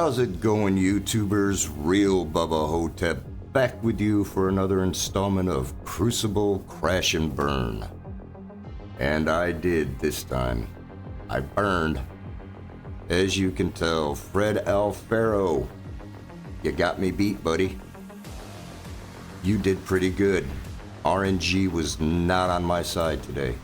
How's it going, YouTubers? Real Bubba Hotep back with you for another installment of Crucible Crash and Burn. And I did this time. I burned. As you can tell, Fred Alfaro, you got me beat, buddy. You did pretty good. RNG was not on my side today.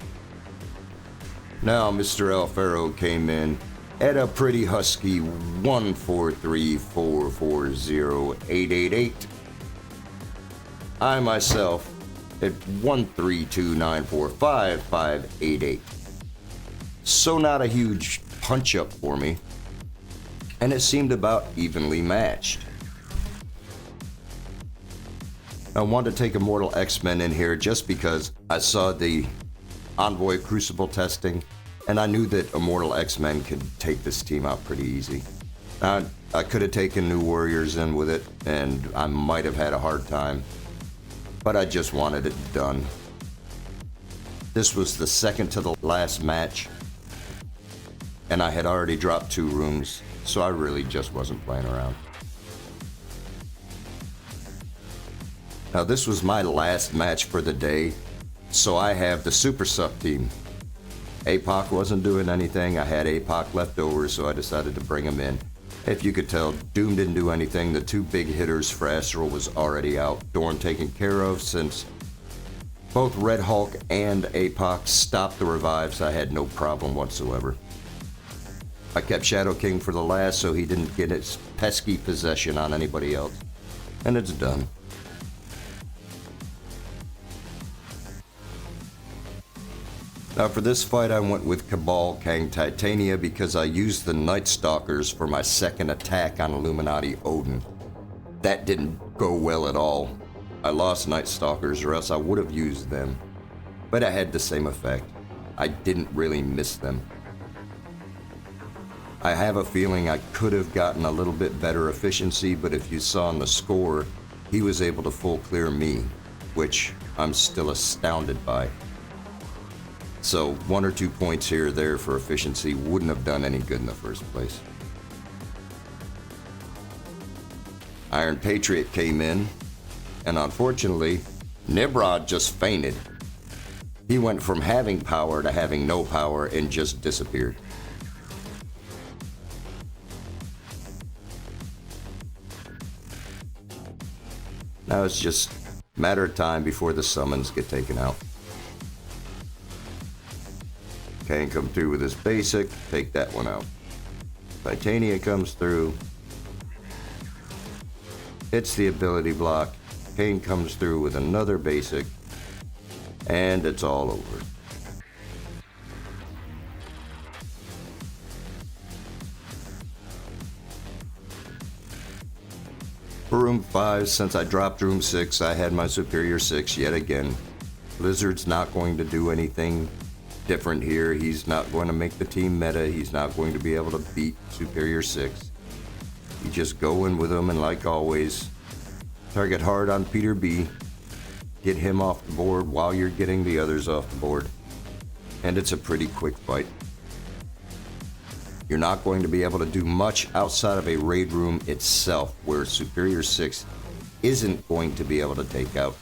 Now, Mr. Alfaro came in at a pretty husky 143440888. I myself at 132945588. So not a huge punch up for me, and it seemed about evenly matched. I wanted to take Immortal X-Men in here just because I saw the Envoy Crucible testing, and I knew that Immortal X-Men could take this team out pretty easy. I could have taken New Warriors in with it, and I might have had a hard time, but I just wanted it done. This was the second to the last match, and I had already dropped 2 rooms, so I really just wasn't playing around. Now this was my last match for the day, so I have the Super Sup team. APOC wasn't doing anything. I had APOC left over, so I decided to bring him in. If you could tell, Doom didn't do anything. The 2 big hitters for Astral was already out. Dorn taken care of since both Red Hulk and APOC stopped the revives. I had no problem whatsoever. I kept Shadow King for the last so he didn't get his pesky possession on anybody else. And it's done. Now for this fight I went with Cabal Kang Titania because I used the Night Stalkers for my second attack on Illuminati Odin. That didn't go well at all. I lost Night Stalkers or else I would have used them. But I had the same effect. I didn't really miss them. I have a feeling I could have gotten a little bit better efficiency, but if you saw on the score, he was able to full clear me, which I'm still astounded by. So 1 or 2 points here or there for efficiency wouldn't have done any good in the first place. Iron Patriot came in, and unfortunately, Nimrod just fainted. He went from having power to having no power and just disappeared. Now it's just a matter of time before the summons get taken out. Kane come through with his basic, take that one out. Titania comes through, hits the ability block. Kane comes through with another basic, and it's all over. For room 5, since I dropped room 6, I had my Superior 6 yet again. Blizzard's not going to do anything different here. He's not going to make the team meta. He's not going to be able to beat Superior 6. You just go in with him, and like always, target hard on Peter B. Get him off the board while you're getting the others off the board. And it's a pretty quick fight. You're not going to be able to do much outside of a raid room itself, where Superior 6 isn't going to be able to take out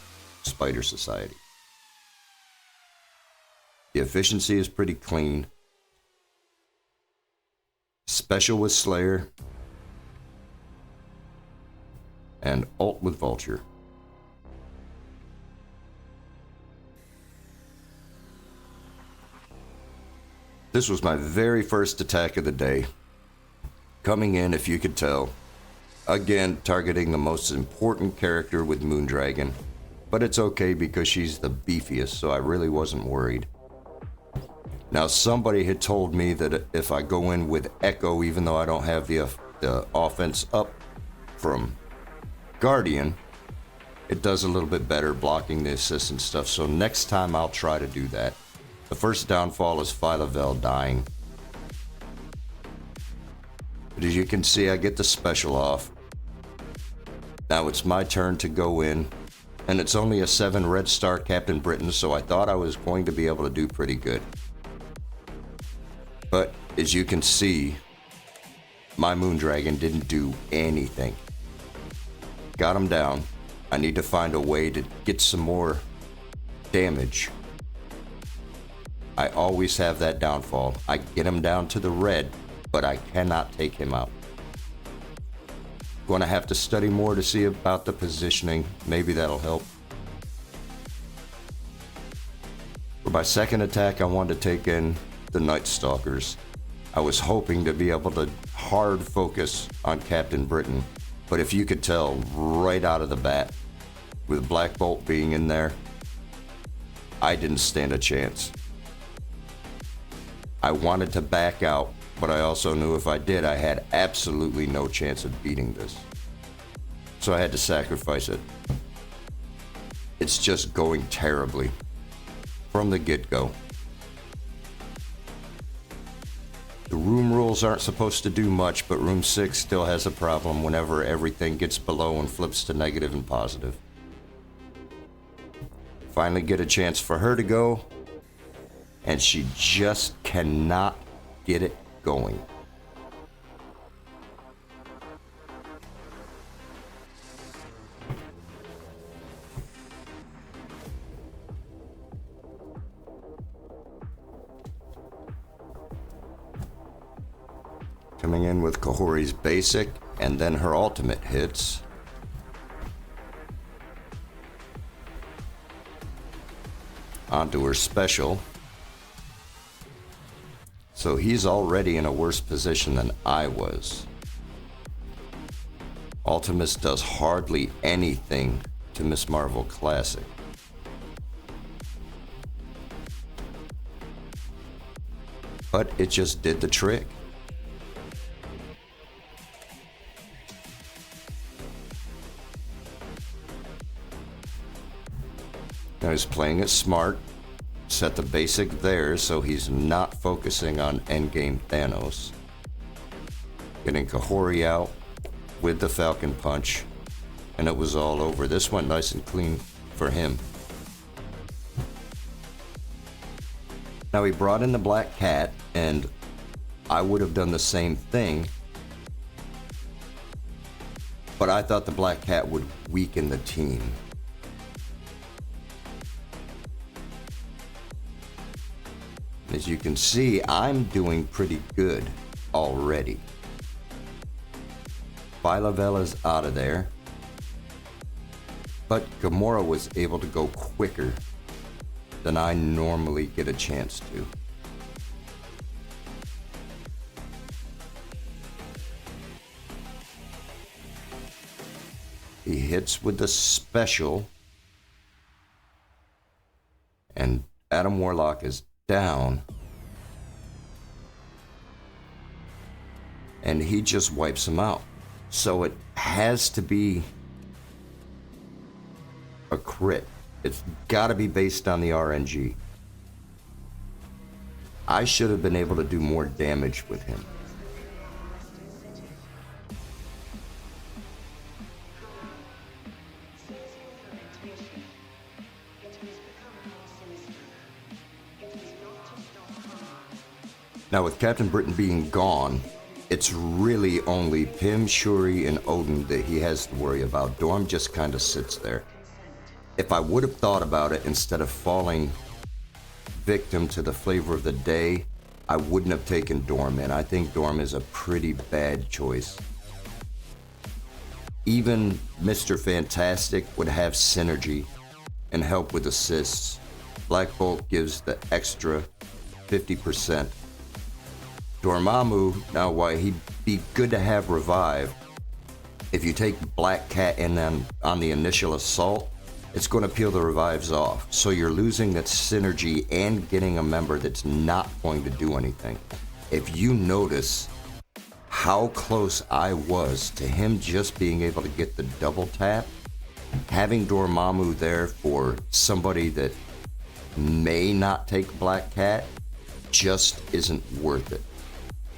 Spider Society. The efficiency is pretty clean. Special with Slayer. And ult with Vulture. This was my very first attack of the day. Coming in, if you could tell. Again, targeting the most important character with Moondragon. But it's okay because she's the beefiest, so I really wasn't worried. Now, somebody had told me that if I go in with Echo, even though I don't have the offense up from Guardian, it does a little bit better blocking the assist and stuff. So next time I'll try to do that. The first downfall is Phyla-Vell dying. But as you can see, I get the special off. Now it's my turn to go in. And it's only a 7 red star Captain Britain, so I thought I was going to be able to do pretty good. But as you can see, my Moondragon didn't do anything. Got him down. I need to find a way to get some more damage. I always have that downfall. I get him down to the red, but I cannot take him out. Going to have to study more to see about the positioning. Maybe that'll help. For my second attack, I wanted to take in the Night Stalkers. I was hoping to be able to hard focus on Captain Britain, but if you could tell right out of the bat, with Black Bolt being in there, I didn't stand a chance. I wanted to back out, but I also knew if I did, I had absolutely no chance of beating this. So I had to sacrifice it. It's just going terribly from the get-go. The room rules aren't supposed to do much, but room 6 still has a problem whenever everything gets below and flips to negative and positive. Finally get a chance for her to go, and she just cannot get it going. Coming in with Kahori's basic, and then her ultimate hits. Onto her special. So he's already in a worse position than I was. Ultimus does hardly anything to Miss Marvel Classic. But it just did the trick. Now he's playing it smart, set the basic there so he's not focusing on endgame Thanos. Getting Kahori out with the Falcon Punch, and it was all over. This went nice and clean for him. Now he brought in the Black Cat, and I would have done the same thing, but I thought the Black Cat would weaken the team. As you can see, I'm doing pretty good already. Phyla-Vela's out of there, but Gamora was able to go quicker than I normally get a chance to. He hits with the special, and Adam Warlock is down, and he just wipes him out. So it has to be a crit. It's got to be based on the RNG. I should have been able to do more damage with him. Now with Captain Britain being gone, it's really only Pym, Shuri, and Odin that he has to worry about. Dorm just kind of sits there. If I would have thought about it, instead of falling victim to the flavor of the day, I wouldn't have taken Dorm in. I think Dorm is a pretty bad choice. Even Mr. Fantastic would have synergy and help with assists. Black Bolt gives the extra 50%. Dormammu, now why he'd be good to have revive. If you take Black Cat in them on the initial assault, it's going to peel the revives off. So you're losing that synergy and getting a member that's not going to do anything. If you notice how close I was to him just being able to get the double tap, having Dormammu there for somebody that may not take Black Cat just isn't worth it.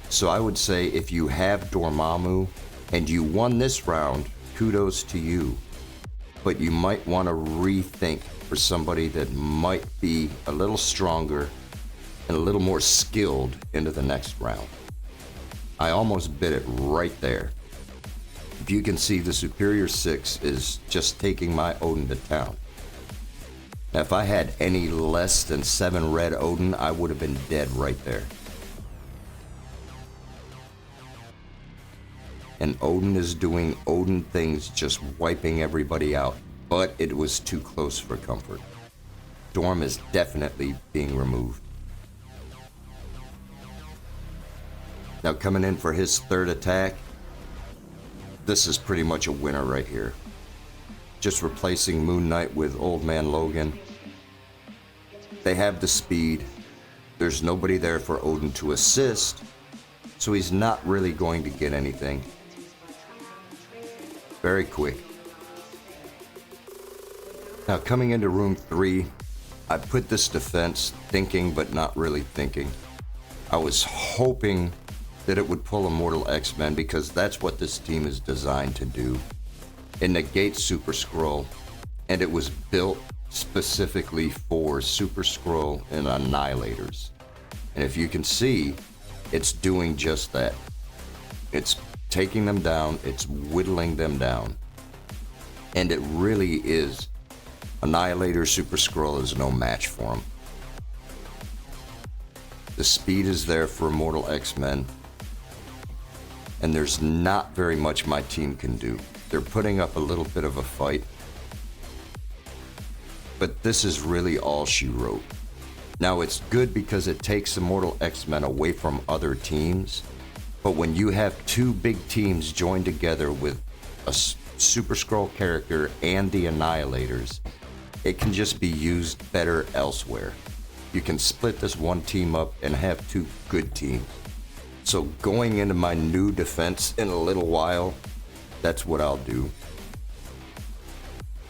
So I would say if you have Dormammu and you won this round, kudos to you. But you might want to rethink for somebody that might be a little stronger and a little more skilled into the next round. I almost bit it right there. If you can see, the Superior 6 is just taking my Odin to town. Now, if I had any less than 7 red Odin, I would have been dead right there. And Odin is doing Odin things, just wiping everybody out. But it was too close for comfort. Storm is definitely being removed. Now coming in for his third attack, this is pretty much a winner right here. Just replacing Moon Knight with Old Man Logan. They have the speed. There's nobody there for Odin to assist, so he's not really going to get anything. Very quick. Now coming into room 3, I put this defense thinking but not really thinking. I was hoping that it would pull Immortal X-Men because that's what this team is designed to do. It negates Super Skrull, and it was built specifically for Super Skrull and Annihilators. And if you can see, it's doing just that. It's taking them down, it's whittling them down. And it really is. Annihilator Super Skrull is no match for him. The speed is there for Immortal X-Men, and there's not very much my team can do. They're putting up a little bit of a fight, but this is really all she wrote. Now it's good because it takes Immortal X-Men away from other teams, but when you have 2 big teams joined together with a Super Skrull character and the Annihilators, it can just be used better elsewhere. You can split this one team up and have 2 good teams. So going into my new defense in a little while, that's what I'll do.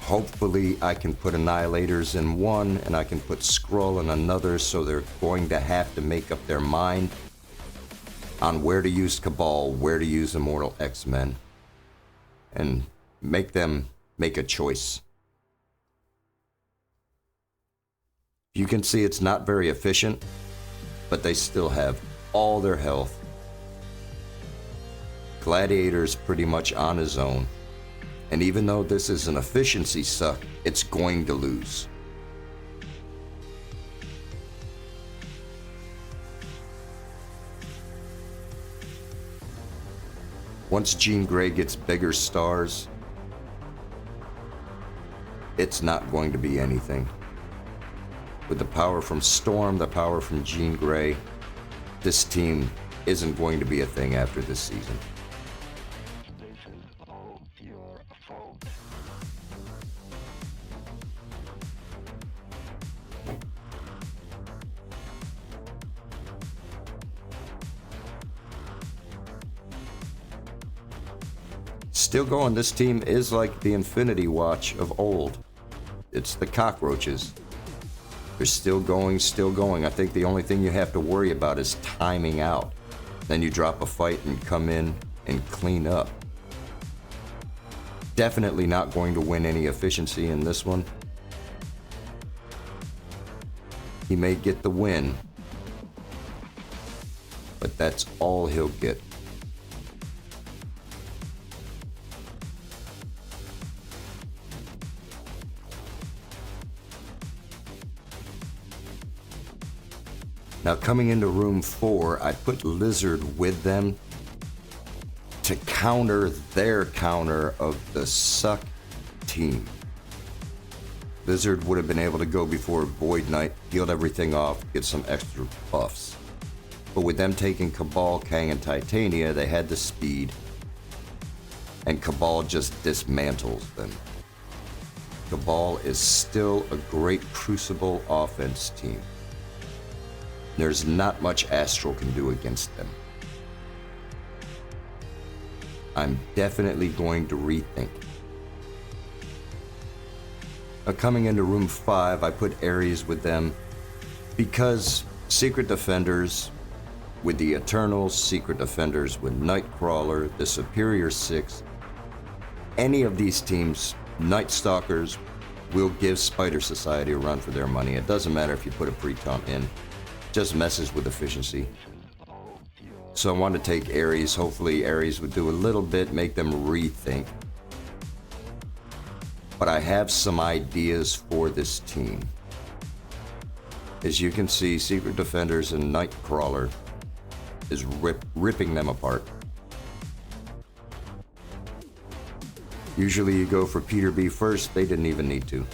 Hopefully I can put Annihilators in one and I can put Skrull in another, so they're going to have to make up their mind on where to use Cabal, where to use Immortal X-Men, and make them make a choice. You can see it's not very efficient, but they still have all their health. Gladiator's pretty much on his own, and even though this is an efficiency suck, it's going to lose. Once Jean Grey gets bigger stars, it's not going to be anything. With the power from Storm, the power from Jean Grey, this team isn't going to be a thing after this season. Still going, this team is like the Infinity Watch of old. It's the cockroaches. They're still going, still going. I think the only thing you have to worry about is timing out. Then you drop a fight and come in and clean up. Definitely not going to win any efficiency in this one. He may get the win, but that's all he'll get. Now coming into room 4, I put Lizard with them to counter their counter of the suck team. Lizard would have been able to go before Void Knight, healed everything off, get some extra buffs. But with them taking Cabal, Kang, and Titania, they had the speed, and Cabal just dismantles them. Cabal is still a great Crucible offense team. There's not much Astral can do against them. I'm definitely going to rethink. Now coming into room 5, I put Ares with them because Secret Defenders with the Eternals, Secret Defenders with Nightcrawler, the Superior 6, any of these teams, Night Stalkers, will give Spider Society a run for their money. It doesn't matter if you put a pre-taunt in. Just messes with efficiency. So I want to take Ares. Hopefully Ares would do a little bit, make them rethink. But I have some ideas for this team. As you can see, Secret Defenders and Nightcrawler is ripping them apart. Usually you go for Peter B first, they didn't even need to.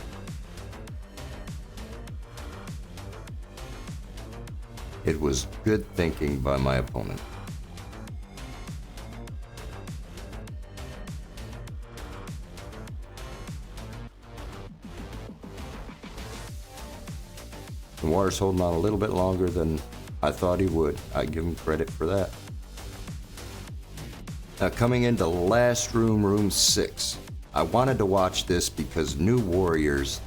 It was good thinking by my opponent. Noir's holding on a little bit longer than I thought he would. I give him credit for that. Now coming into last room, room 6. I wanted to watch this because New Warriors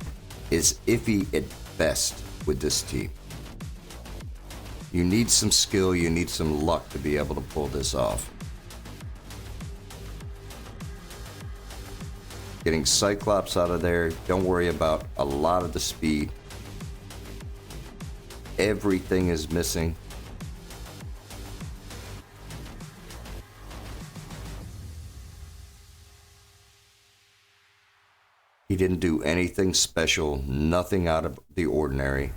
is iffy at best with this team. You need some skill, you need some luck to be able to pull this off. Getting Cyclops out of there, don't worry about a lot of the speed. Everything is missing. He didn't do anything special, nothing out of the ordinary.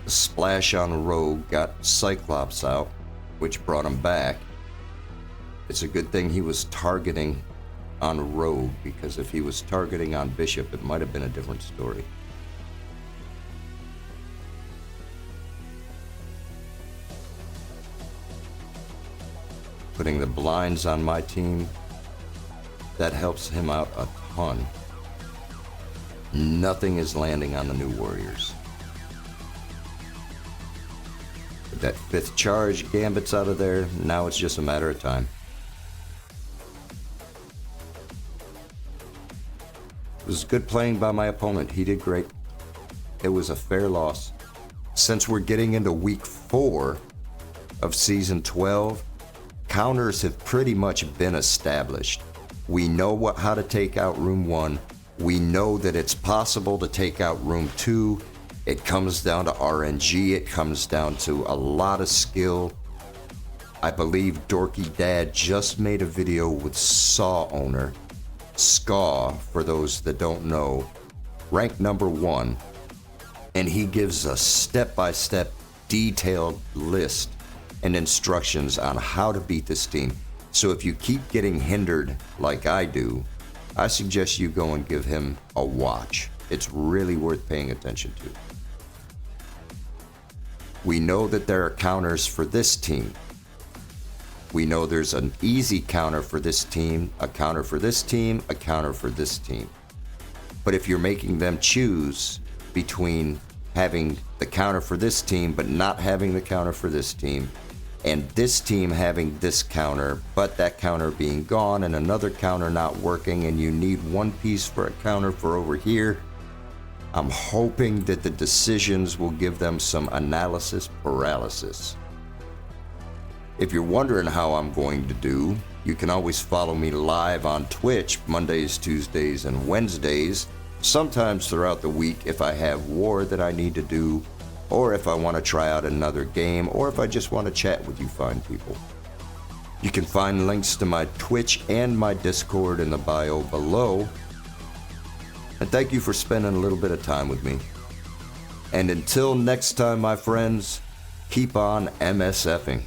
The splash on Rogue got Cyclops out, which brought him back. It's a good thing he was targeting on Rogue, because if he was targeting on Bishop, it might have been a different story. Putting the blinds on my team, that helps him out a ton. Nothing is landing on the New Warriors. With that 5th charge, Gambit's out of there. Now it's just a matter of time. It was good playing by my opponent. He did great. It was a fair loss. Since we're getting into week 4 of season 12, counters have pretty much been established. We know how to take out room 1. We know that it's possible to take out room 2. It comes down to RNG. It comes down to a lot of skill. I believe Dorky Dad just made a video with Saw Owner. Skaw, for those that don't know, ranked number 1. And he gives a step-by-step detailed list and instructions on how to beat this team. So if you keep getting hindered like I do, I suggest you go and give him a watch. It's really worth paying attention to. We know that there are counters for this team. We know there's an easy counter for this team, a counter for this team, a counter for this team. But if you're making them choose between having the counter for this team but not having the counter for this team, and this team having this counter, but that counter being gone and another counter not working, and you need one piece for a counter for over here, I'm hoping that the decisions will give them some analysis paralysis. If you're wondering how I'm going to do, you can always follow me live on Twitch Mondays, Tuesdays, and Wednesdays, sometimes throughout the week if I have war that I need to do, or if I want to try out another game, or if I just want to chat with you fine people. You can find links to my Twitch and my Discord in the bio below. And thank you for spending a little bit of time with me. And until next time, my friends, keep on MSFing.